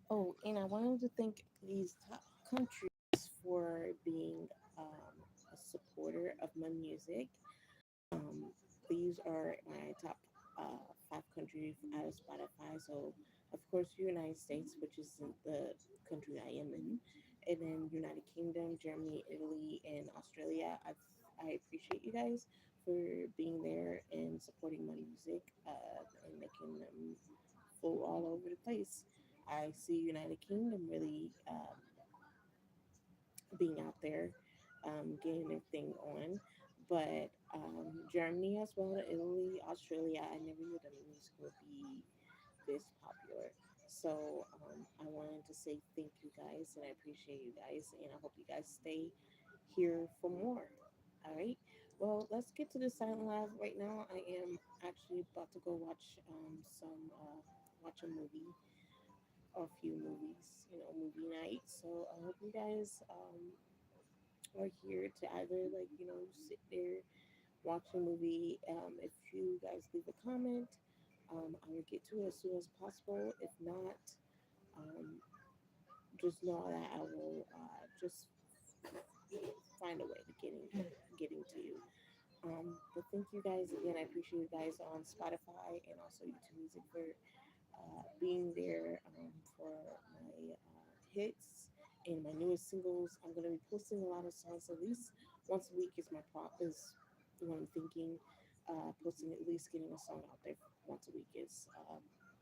Oh, and I wanted to thank these top countries for being a supporter of my music. Um, these are my top five countries out of Spotify. So, of course, United States, which is the country I am in, and then United Kingdom, Germany, Italy, and Australia. I appreciate you guys for being there and supporting my music and making them full all over the place. I see United Kingdom really being out there, getting their thing on. But Germany as well, Italy, Australia, I never knew that music would be this popular. So I wanted to say thank you guys, and I appreciate you guys, and I hope you guys stay here for more. All right. Well, let's get to the silent live right now. I am actually about to go watch a movie or a few movies, movie night. So I hope you guys are here to either sit there, watch a movie. If you guys leave a comment, I will get to it as soon as possible. If not, um, just know that I will just find a way to getting to you. But thank you guys again. I appreciate you guys on Spotify and also YouTube Music for being there for my hits and my newest singles. I'm gonna be posting a lot of songs at least once a week is my prop is what I'm thinking. Posting at least getting a song out there once a week is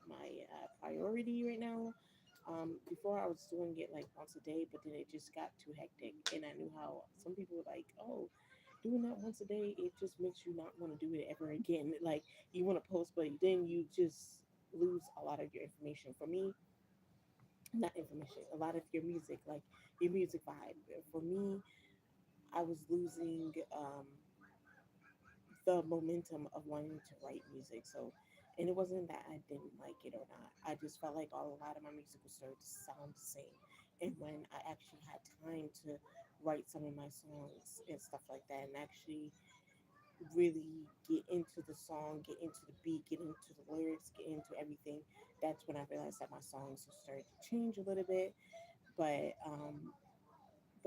my priority right now. Before I was doing it like once a day, but then it just got too hectic, and I knew how some people were like, "Oh, doing that once a day, it just makes you not want to do it ever again." Like you want to post, but then you just lose a lot of your information. For me, not information, a lot of your music, like your music vibe. For me, I was losing the momentum of wanting to write music. So, and it wasn't that I didn't like it or not. I just felt like a lot of my music was starting to sound the same. And when I actually had time to write some of my songs and stuff like that, and actually really get into the song, get into the beat, get into the lyrics, get into everything, that's when I realized that my songs have started to change a little bit. But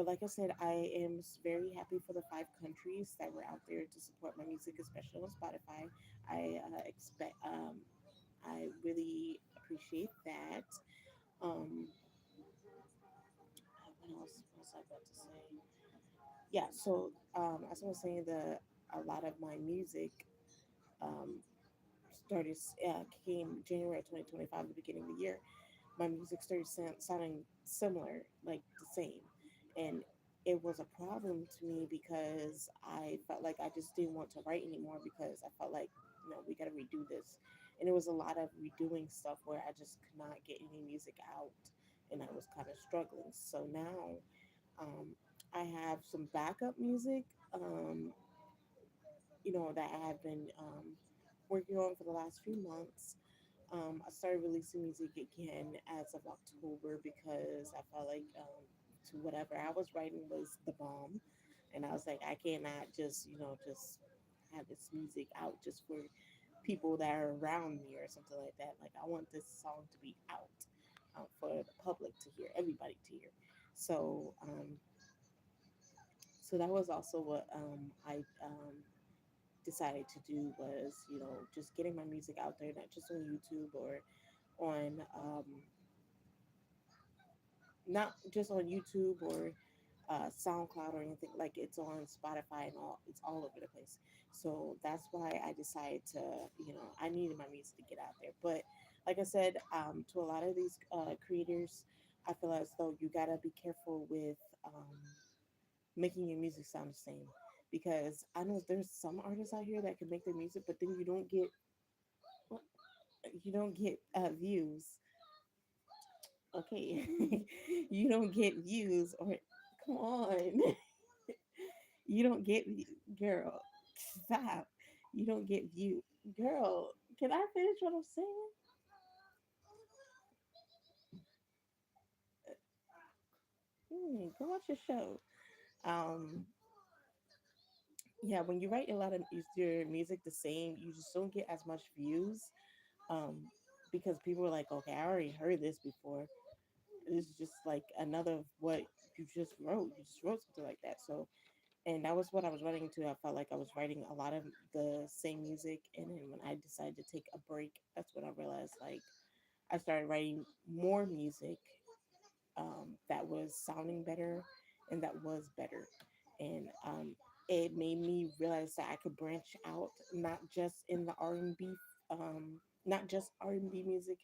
like I said, I am very happy for the five countries that were out there to support my music, especially on Spotify. I really appreciate that. Um, what else was I about to say? Yeah, so as I was saying, the a lot of my music um, started came January 2025, the beginning of the year. My music started sounding similar, like the same, and it was a problem to me because I felt like I just didn't want to write anymore because I felt like no, we got to redo this, and it was a lot of redoing stuff where I just could not get any music out, and I was kind of struggling. So now um, I have some backup music. That I have been working on for the last few months. I started releasing music again as of October because I felt like to whatever I was writing was the bomb, and I was like, I cannot just have this music out just for people that are around me or something like that. Like I want this song to be out for the public to hear, everybody to hear. So that was also what I decided to do was just getting my music out there, not just on YouTube or on not just on YouTube or SoundCloud or anything. Like it's on Spotify and all. It's all over the place. So that's why I decided to, I needed my music to get out there. But like I said, to a lot of these creators, I feel as though you gotta be careful with making your music sound the same. Because I know there's some artists out here that can make their music, but then well, you don't get views. Okay, you don't get views, or come on, you don't get girl. Stop. You don't get view, girl. Can I finish what I'm saying? Go watch your show. Um, yeah, when you write a lot of your music the same, you just don't get as much views. Um, because people are like, okay, I already heard this before. is just like another of what you just wrote. You just wrote something like that. So, and that was what I was writing to. I felt like I was writing a lot of the same music, and then when I decided to take a break, that's when I realized like I started writing more music that was sounding better and that was better. And it made me realize that I could branch out, not just in the R&B, not just R&B music.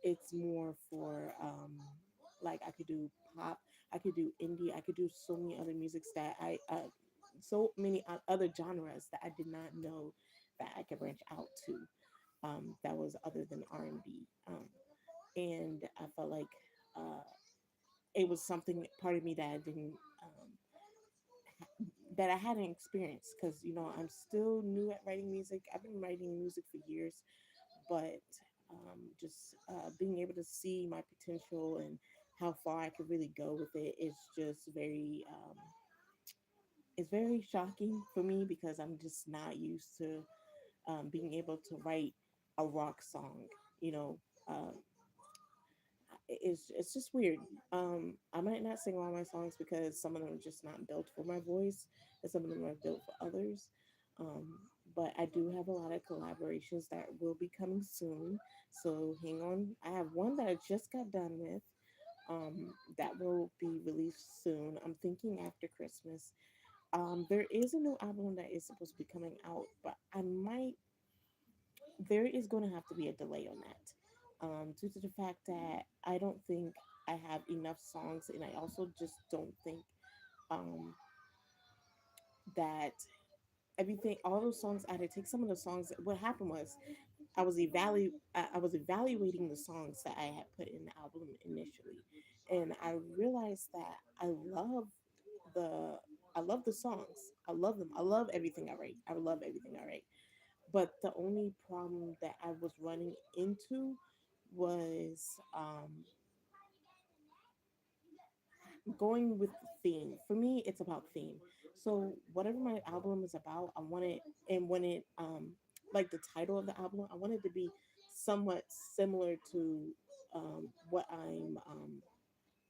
It's more for like I could do pop, I could do indie, I could do so many other musics that so many other genres that I did not know that I could branch out to. That was other than R&B. And I felt like uh, it was something part of me that I didn't that I hadn't experienced because I'm still new at writing music. I've been writing music for years, but just being able to see my potential and how far I could really go with it is just very it's very shocking for me because I'm just not used to being able to write a rock song. You know, um, it's just weird. I might not sing all my songs because some of them are just not built for my voice, and some of them are built for others. Um, but I do have a lot of collaborations that will be coming soon. So hang on. I have one that I just got done with. That will be released soon. I'm thinking after Christmas. There is a new album that is supposed to be coming out, but there is going to have to be a delay on that due to the fact that I don't think I have enough songs, and I also just don't think um, that all those songs, I had to take some of the songs. What happened was I was evaluating the songs that I had put in the album initially, and I realized that the I love the songs. I love them. I love everything I write. I love everything I write. But the only problem that I was running into was going with the theme. For me, it's about theme. So whatever my album is about, I want it, and when it like the title of the album, I want it to be somewhat similar to what I'm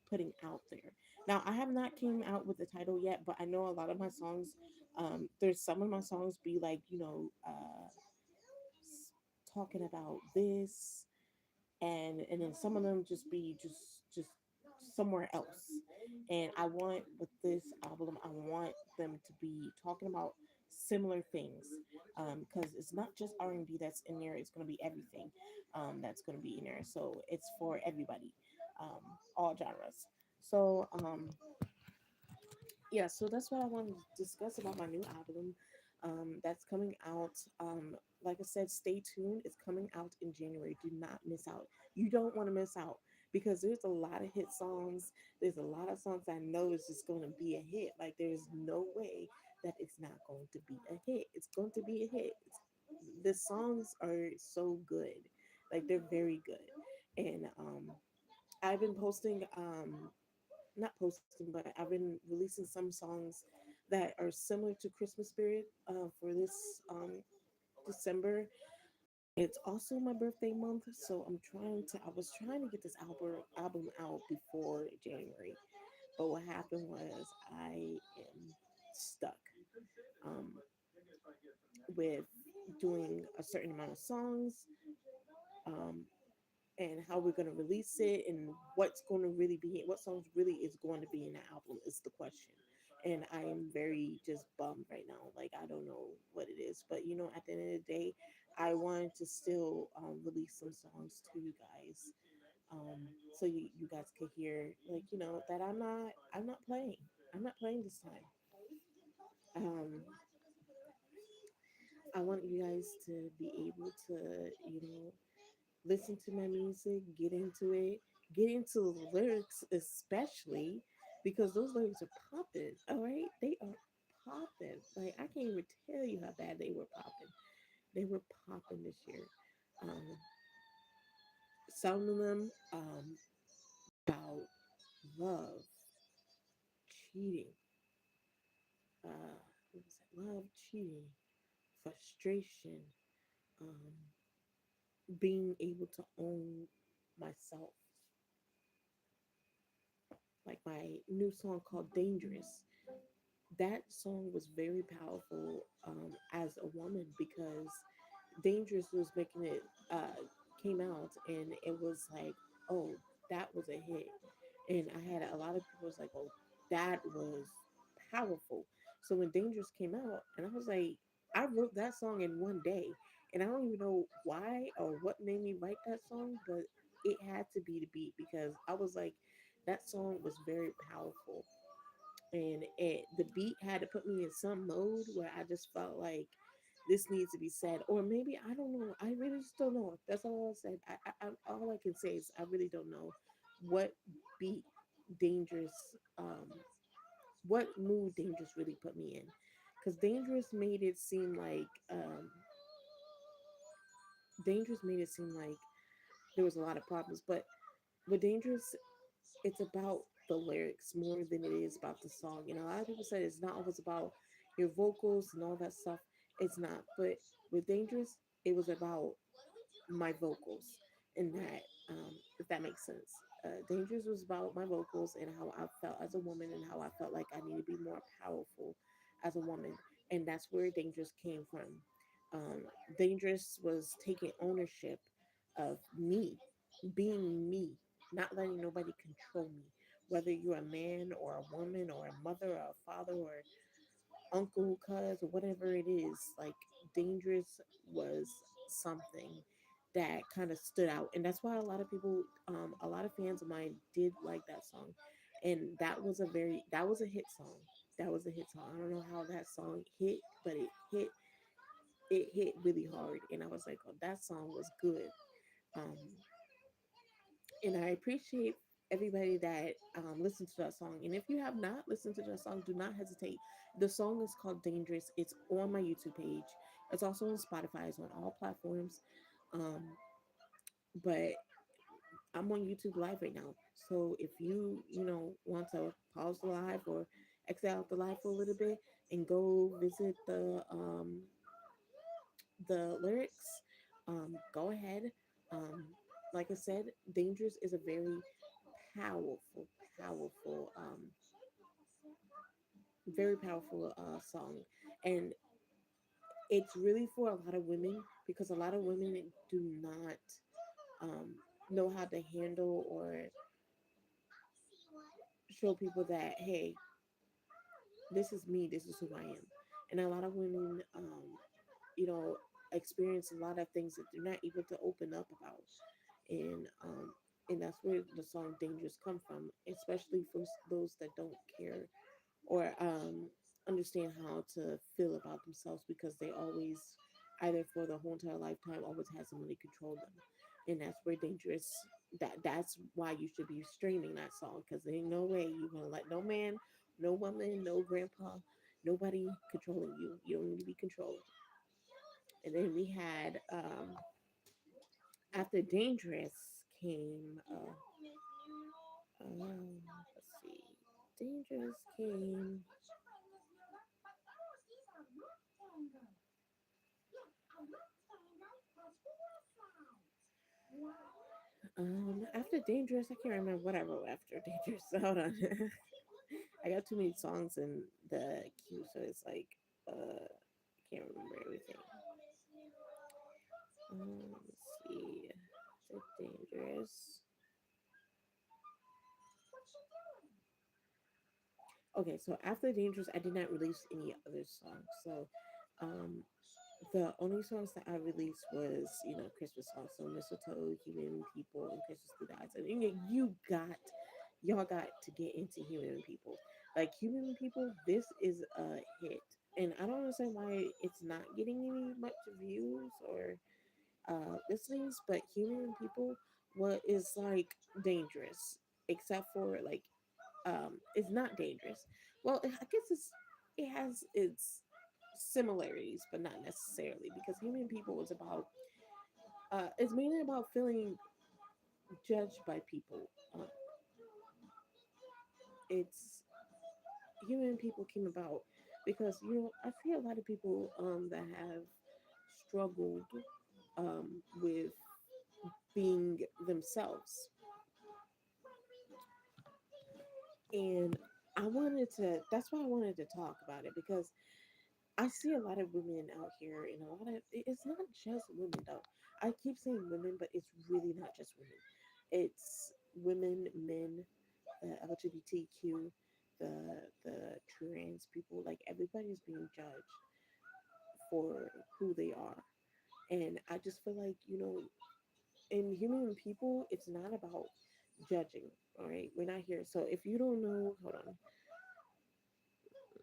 putting out there. Now, I have not came out with the title yet, but I know a lot of my songs. There's some of my songs be like talking about this, and then some of them just be just somewhere else. And I want with this album, I want them to be talking about similar things because it's not just R&B that's in there, it's going to be everything that's going to be in there, so it's for everybody, um, all genres. So yeah, so that's what I want to discuss about my new album that's coming out. Like I said, stay tuned. It's coming out in January. Do not miss out. You don't want to miss out because there's a lot of hit songs. There's a lot of songs I know is just going to be a hit. Like there's no way that it's not going to be a hit. It's going to be a hit. The songs are so good. Like they're very good. And I've been posting not posting, but I've been releasing some songs that are similar to Christmas Spirit for this December. It's also my birthday month, so I was trying to get this album out before January, but what happened was I am stuck um, with doing a certain amount of songs. Um, and how we're going to release it and what's going to really be what songs really is going to be in the album is the question. And I am very just bummed right now, like I don't know what it is, but at the end of the day I wanted to still release some songs to you guys, so you guys could hear like that I'm not playing, I'm not playing this time. um I want you guys to be able to listen to my music, get into it, get into the lyrics, especially because those lyrics are popping. All right, they are popping. Like I can't even tell you how bad they were popping. They were popping this year. Um, some of them about love, cheating. What was it? Love, cheating, frustration, um, being able to own myself. like my new song called Dangerous. That song was very powerful as a woman because Dangerous was making it came out and it was like, oh, that was a hit. And I had a lot of people was like, oh, that was powerful. So when Dangerous came out, and I was like, I wrote that song in one day. And I don't even know why or what made me write that song, but it had to be the beat because I was like, that song was very powerful. And the beat had to put me in some mode where I just felt like this needs to be said, or maybe I don't know. I really just don't know. That's all I said. All I can say is I really don't know what beat Dangerous, um, what mood Dangerous really put me in, because Dangerous made it seem like there was a lot of problems, but with Dangerous it's about the lyrics more than it is about the song. You know, a lot of people say it's not always about your vocals and all that stuff. It's not. But with Dangerous, it was about my vocals and that, if that makes sense. Dangerous was about my vocals and how I felt as a woman and how I felt like I need to be more powerful as a woman. And that's where Dangerous came from. Um, Dangerous was taking ownership of me, being me, not letting nobody control me. Whether you're a man or a woman or a mother or a father or uncle, cuz, or whatever it is, like Dangerous was something that kind of stood out. And that's why a lot of people, a lot of fans of mine did like that song. And that was a hit song. That was a hit song. I don't know how that song hit, but it hit really hard. And I was like, oh, that song was good. Um, and I appreciate everybody that listened to that song. And if you have not listened to that song, do not hesitate. The song is called Dangerous. It's on my YouTube page. It's also on Spotify. It's on all platforms. Um, but I'm on YouTube Live right now. So if want to pause the live or exit out the live for a little bit and go visit the lyrics, go ahead. Um, like I said, Dangerous is a very powerful, powerful, very powerful song. And it's really for a lot of women because a lot of women do not um, know how to handle or show people that, hey, this is me, this is who I am. And a lot of women, you know, experience a lot of things that they're not able to open up about. And and that's where the song Dangerous come from, especially for those that don't care or understand how to feel about themselves because they always, either for the whole entire lifetime, always had somebody control them. And that's where Dangerous, that's why you should be streaming that song, because there ain't no way you're gonna let no man, no woman, no grandpa, nobody controlling you. You don't need to be controlled. And then we had after Dangerous came let's see, Dangerous came. After Dangerous, I can't remember what I wrote after Dangerous. So hold on. I got too many songs in the queue, so it's like I can't remember everything. Let's see. After Dangerous. Okay, so after Dangerous, I did not release any other songs. So um the only songs that I released was, Christmas songs. So Mistletoe, Human People, and Christmas Through the Eyes. And y'all got to get into Human People. Like Human People, this is a hit. And I don't understand why it's not getting any much views or listenings, but Human People, what is like dangerous, except for like it's not dangerous. Well, I guess it has its similarities, but not necessarily because Human People was about it's mainly about feeling judged by people. It's Human People came about because I see a lot of people that have struggled with being themselves. And that's why I wanted to talk about it because I see a lot of women out here, and it's not just women though. I keep saying women, but it's really not just women. It's women, men, the LGBTQ, the trans people. Like everybody's being judged for who they are, and I just feel like in human people, it's not about judging. All right, we're not here. So if you don't know, hold on.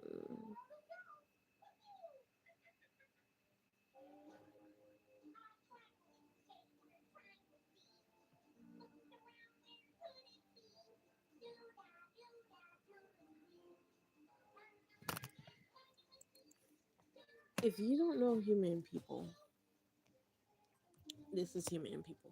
Mm, If you don't know human people, this is human people.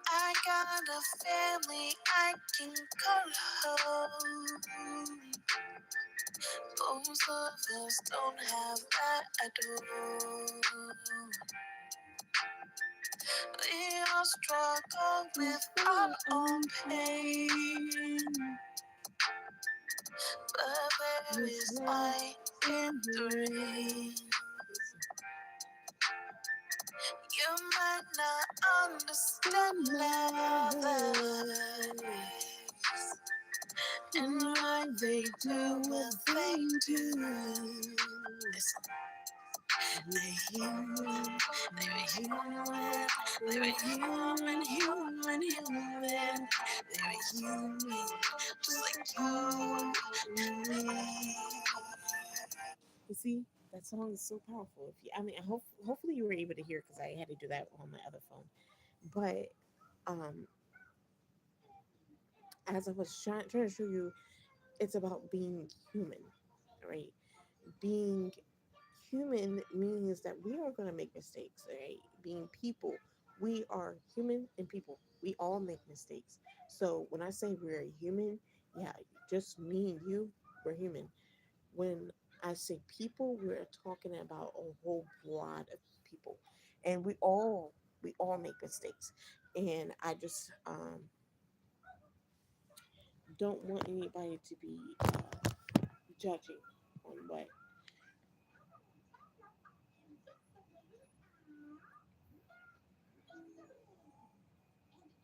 I got a family I can call home. Most of us don't have that at all. We all struggle with our own pain, but there is light in the rain. You might not understand others and why they do what they do. Listen, they're human, they're human, they're human, human, human. They're human, just like you and me. You see, that song is so powerful. If you, I mean, hopefully you were able to hear because I had to do that on my other phone. But um, as I was trying to show you, it's about being human, right? Being human means that we are going to make mistakes, right? Being people, we are human and people. We all make mistakes. So when I say we're human, yeah, just me and you, we're human. When I say people, we're talking about a whole broad of people, and we all make mistakes, and I just don't want anybody to be judging on what